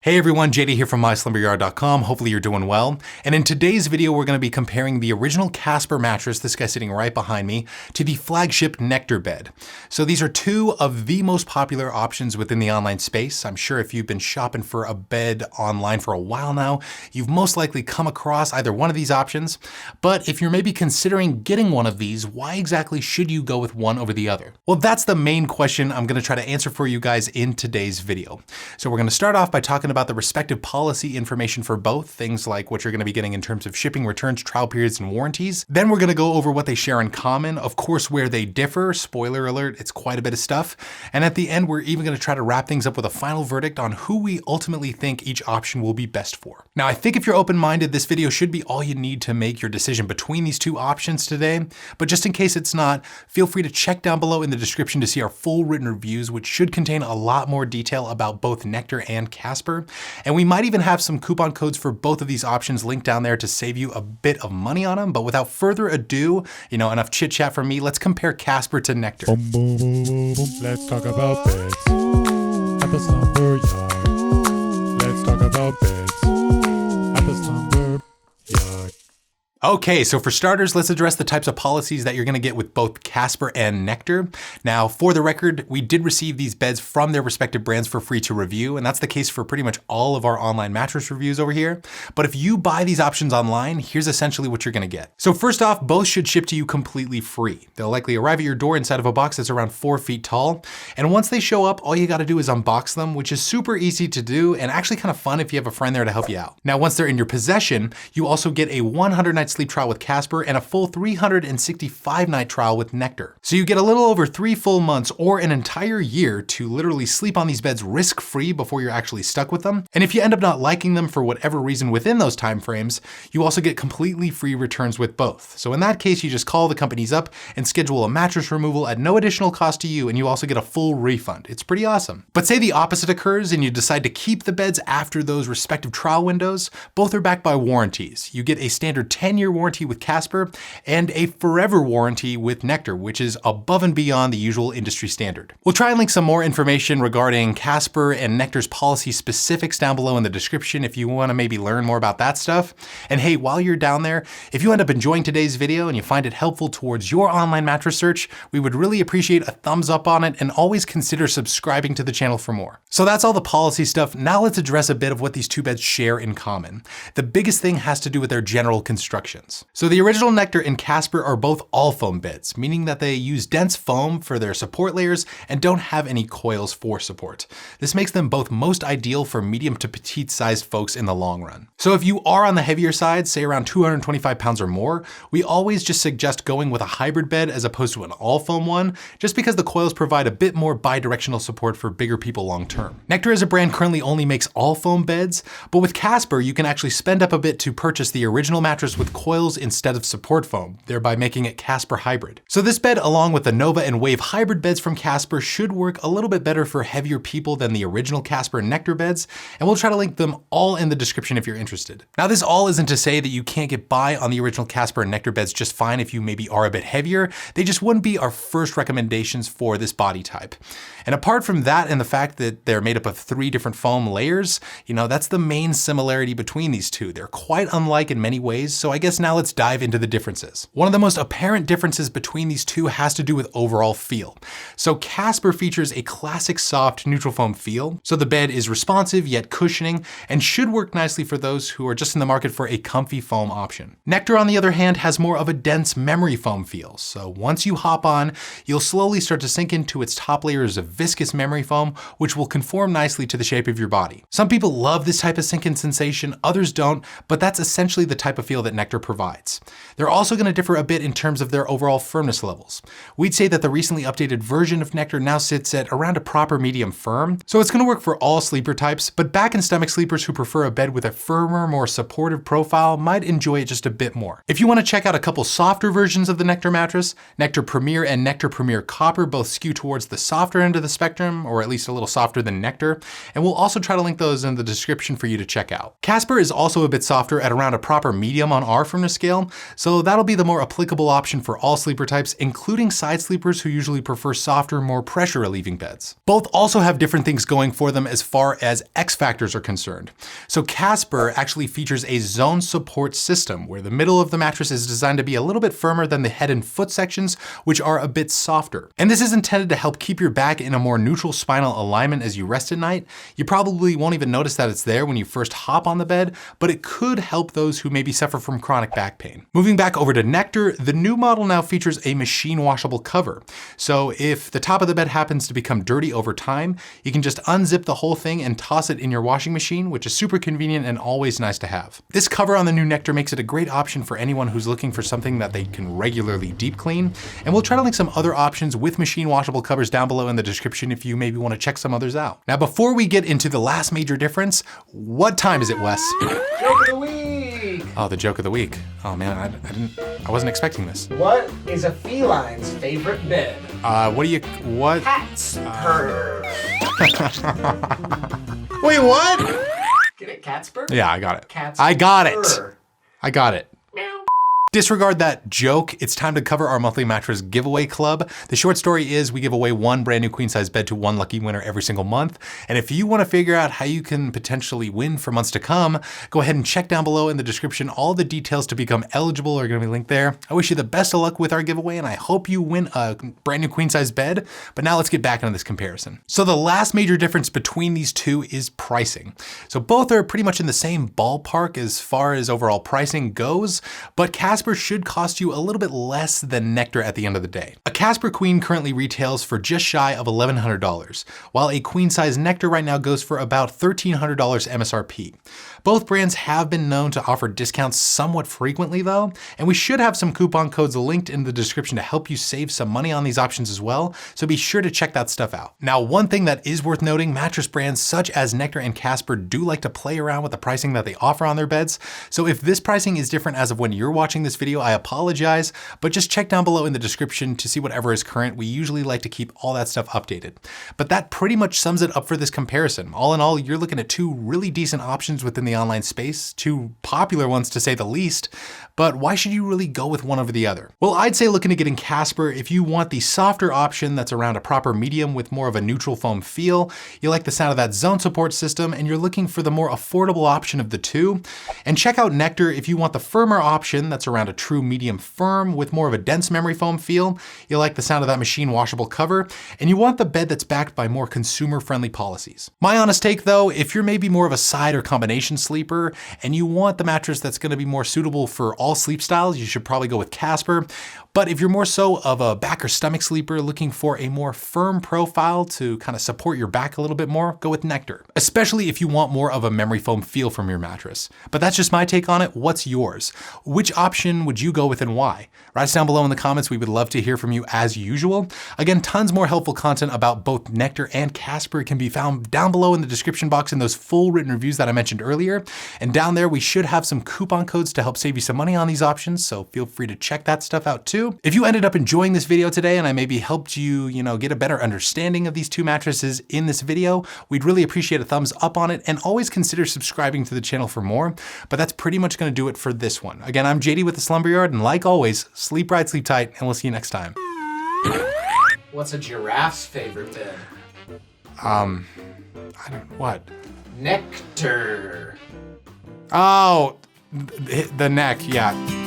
Hey everyone, JD here from MySlumberyard.com. Hopefully you're doing well. And in today's video, we're going to be comparing the original Casper mattress, this guy sitting right behind me, to the flagship Nectar bed. So these are two of the most popular options within the online space. I'm sure if you've been shopping for a bed online for a while now, you've most likely come across either one of these options. But if you're maybe considering getting one of these, why exactly should you go with one over the other? Well, that's the main question I'm going to try to answer for you guys in today's video. So we're going to start off by talking about the respective policy information for both, things like what you're going to be getting in terms of shipping, returns, trial periods, and warranties. Then we're going to go over what they share in common, of course, where they differ. Spoiler alert, it's quite a bit of stuff. And at the end, we're even going to try to wrap things up with a final verdict on who we ultimately think each option will be best for. Now, I think if you're open-minded, this video should be all you need to make your decision between these two options today. But just in case it's not, feel free to check down below in the description to see our full written reviews, which should contain a lot more detail about both Nectar and Casper. And we might even have some coupon codes for both of these options linked down there to save you a bit of money on them. But without further ado, enough chit chat from me, let's compare Casper to Nectar. Boom, boom, boom, boom, boom. Let's talk about beds at the slumber yard. Let's talk about beds at the slumber yard. Okay, so for starters, let's address the types of policies that you're going to get with both Casper and Nectar. Now, for the record, we did receive these beds from their respective brands for free to review, and that's the case for pretty much all of our online mattress reviews over here. But if you buy these options online, here's essentially what you're going to get. So first off, both should ship to you completely free. They'll likely arrive at your door inside of a box that's around 4 feet tall. And once they show up, all you got to do is unbox them, which is super easy to do and actually kind of fun if you have a friend there to help you out. Now, once they're in your possession, you also get a 100-night sleep trial with Casper and a full 365-night trial with Nectar. So you get a little over 3 full months or an entire year to literally sleep on these beds risk-free before you're actually stuck with them. And if you end up not liking them for whatever reason within those time frames, you also get completely free returns with both. So in that case, you just call the companies up and schedule a mattress removal at no additional cost to you, and you also get a full refund. It's pretty awesome. But say the opposite occurs and you decide to keep the beds after those respective trial windows, both are backed by warranties. You get a standard 10-year warranty with Casper and a forever warranty with Nectar, which is above and beyond the usual industry standard. We'll try and link some more information regarding Casper and Nectar's policy specifics down below in the description if you want to maybe learn more about that stuff. And hey, while you're down there, if you end up enjoying today's video and you find it helpful towards your online mattress search, we would really appreciate a thumbs up on it, and always consider subscribing to the channel for more. So that's all the policy stuff. Now let's address a bit of what these two beds share in common. The biggest thing has to do with their general constructions. So the original Nectar and Casper are both all foam beds, meaning that they use dense foam for their support layers and don't have any coils for support. This makes them both most ideal for medium to petite sized folks in the long run. So if you are on the heavier side, say around 225 pounds or more, we always just suggest going with a hybrid bed as opposed to an all foam one, just because the coils provide a bit more bi-directional support for bigger people long term. Nectar as a brand currently only makes all foam beds, but with Casper, you can actually spend up a bit to purchase the original mattress with coils instead of support foam, thereby making it Casper hybrid. So this bed, along with the Nova and Wave hybrid beds from Casper, should work a little bit better for heavier people than the original Casper and Nectar beds, and we'll try to link them all in the description if you're interested. Now, this all isn't to say that you can't get by on the original Casper and Nectar beds just fine if you maybe are a bit heavier. They just wouldn't be our first recommendations for this body type. And apart from that and the fact that they're made up of 3 different foam layers, that's the main similarity between these two. They're quite unlike in many ways, so I guess now let's dive into the differences. One of the most apparent differences between these two has to do with overall feel. So Casper features a classic soft neutral foam feel, so the bed is responsive yet cushioning and should work nicely for those who are just in the market for a comfy foam option. Nectar, on the other hand, has more of a dense memory foam feel. So once you hop on, you'll slowly start to sink into its top layers of viscous memory foam, which will conform nicely to the shape of your body. Some people love this type of sink-in sensation, others don't, but that's essentially the type of feel that Nectar provides. They're also going to differ a bit in terms of their overall firmness levels. We'd say that the recently updated version of Nectar now sits at around a proper medium firm, so it's going to work for all sleeper types, but back and stomach sleepers who prefer a bed with a firmer, more supportive profile might enjoy it just a bit more. If you want to check out a couple softer versions of the Nectar mattress, Nectar Premier and Nectar Premier Copper both skew towards the softer end of the spectrum, or at least a little softer than Nectar, and we'll also try to link those in the description for you to check out. Casper is also a bit softer at around a proper medium on our firmness scale, so that'll be the more applicable option for all sleeper types, including side sleepers who usually prefer softer, more pressure relieving beds. Both also have different things going for them as far as X factors are concerned. So Casper actually features a zone support system where the middle of the mattress is designed to be a little bit firmer than the head and foot sections, which are a bit softer. And this is intended to help keep your back in a more neutral spinal alignment as you rest at night. You probably won't even notice that it's there when you first hop on the bed, but it could help those who maybe suffer from chronic back pain. Moving back over to Nectar, the new model now features a machine washable cover. So if the top of the bed happens to become dirty over time, you can just unzip the whole thing and toss it in your washing machine, which is super convenient and always nice to have. This cover on the new Nectar makes it a great option for anyone who's looking for something that they can regularly deep clean. And we'll try to link some other options with machine washable covers down below in the description if you maybe want to check some others out. Now, before we get into the last major difference, what time is it, Wes? Joke of the week! Oh, the joke of the week. Oh man, I wasn't expecting this. What is a feline's favorite bed? What? Casper. Wait, what? Get it, Casper? Yeah, I got it. Casper. I got it. Disregard that joke. It's time to cover our monthly mattress giveaway club. The short story is we give away one brand new queen size bed to one lucky winner every single month. And if you want to figure out how you can potentially win for months to come, go ahead and check down below in the description. All the details to become eligible are going to be linked there. I wish you the best of luck with our giveaway, and I hope you win a brand new queen size bed. But now let's get back into this comparison. So the last major difference between these two is pricing. So both are pretty much in the same ballpark as far as overall pricing goes, but Casper should cost you a little bit less than Nectar at the end of the day. A Casper Queen currently retails for just shy of $1,100, while a queen size Nectar right now goes for about $1,300 MSRP. Both brands have been known to offer discounts somewhat frequently though, and we should have some coupon codes linked in the description to help you save some money on these options as well, so be sure to check that stuff out. Now, one thing that is worth noting, mattress brands such as Nectar and Casper do like to play around with the pricing that they offer on their beds, so if this pricing is different as of when you're watching this video, I apologize, but just check down below in the description to see whatever is current. We usually like to keep all that stuff updated. But that pretty much sums it up for this comparison. All in all, you're looking at two really decent options within the online space, two popular ones to say the least, but why should you really go with one over the other? Well, I'd say looking at getting Casper if you want the softer option that's around a proper medium with more of a neutral foam feel, you like the sound of that zone support system, and you're looking for the more affordable option of the two. And check out Nectar if you want the firmer option that's around a true medium firm with more of a dense memory foam feel, you like the sound of that machine washable cover, and you want the bed that's backed by more consumer friendly policies. My honest take though, if you're maybe more of a side or combination sleeper and you want the mattress that's going to be more suitable for all sleep styles, you should probably go with Casper. But if you're more so of a back or stomach sleeper looking for a more firm profile to kind of support your back a little bit more, go with Nectar, especially if you want more of a memory foam feel from your mattress. But that's just my take on it. What's yours? Which option would you go with and why? Write us down below in the comments. We would love to hear from you as usual. Again, tons more helpful content about both Nectar and Casper can be found down below in the description box in those full written reviews that I mentioned earlier. And down there, we should have some coupon codes to help save you some money on these options. So feel free to check that stuff out too. If you ended up enjoying this video today and I maybe helped you, get a better understanding of these two mattresses in this video, we'd really appreciate a thumbs up on it, and always consider subscribing to the channel for more. But that's pretty much going to do it for this one. Again, I'm JD with the Slumberyard, and like always, sleep right, sleep tight, and we'll see you next time. What's a giraffe's favorite bed? What? Nectar. Oh, the neck, yeah.